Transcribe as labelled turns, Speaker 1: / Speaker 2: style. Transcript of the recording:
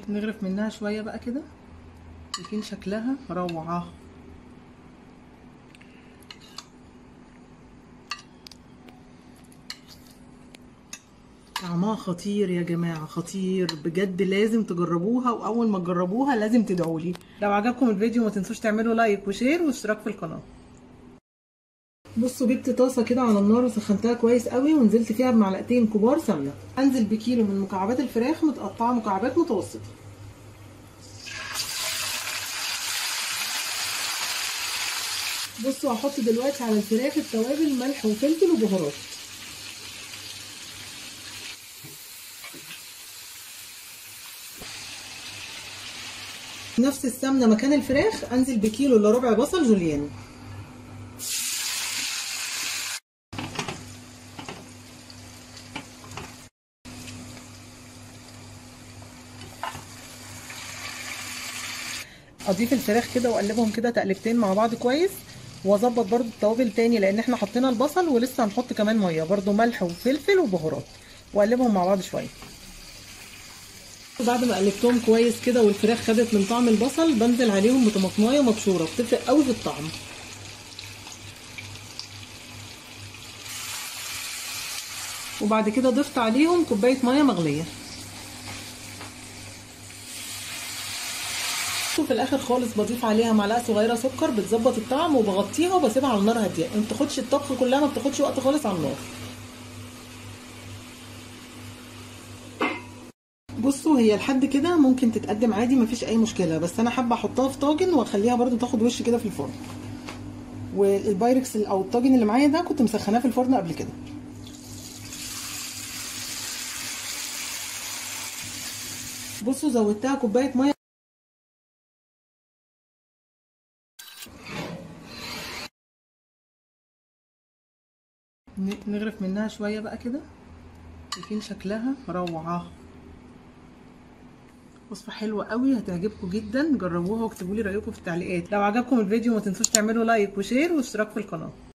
Speaker 1: نغرف منها شويه بقى كده، يكون شكلها روعه. طعمها خطير يا جماعه، خطير بجد، لازم تجربوها، واول ما تجربوها لازم تدعولي. لو عجبكم الفيديو ما تنسوش تعملوا لايك وشير واشتراك في القناه. بصوا، جبت طاسه كده على النار وسخنتها كويس قوي، ونزلت فيها بمعلقتين كبار سمنه. انزل بكيلو من مكعبات الفراخ متقطعه مكعبات متوسطه. بصوا، هحط دلوقتي على الفراخ التوابل، ملح وفلفل وبهارات. نفس السمنه مكان الفراخ انزل بكيلو الا ربع بصل جوليان. اضيف الفراخ كده واقلبهم كده تقلبتين مع بعض كويس، واظبط برده التوابل تاني لان احنا حطينا البصل ولسه هنحط كمان ميه، برده ملح وفلفل وبهارات، واقلبهم مع بعض شويه. بعد ما قلبتهم كويس كده والفراخ خدت من طعم البصل، بنزل عليهم بطماطمايه مبشوره، بتفرق قوي في الطعم. وبعد كده ضفت عليهم كوبايه ميه مغليه. وفي الاخر خالص بضيف عليها معلقه صغيره سكر، بتظبط الطعم، وبغطيها وبسيبها على النار هاديه. ما بتاخدش الطبخ كلها، ما بتاخدش وقت خالص على النار. بصوا، هي لحد كده ممكن تتقدم عادي، مفيش اي مشكله، بس انا حابه احطها في طاجن واخليها برده تاخد وش كده في الفرن. والبايركس او الطاجن اللي معايا ده كنت مسخناه في الفرن قبل كده. بصوا، زودتها كوبايه ميه. نغرف منها شويه بقى كده، يكون شكلها روعه. وصفه حلوه قوي، هتعجبكم جدا، جربوها واكتبوا لي رايكم في التعليقات. لو عجبكم الفيديو ما تنسوش تعملوا لايك وشير واشتراك في القناه.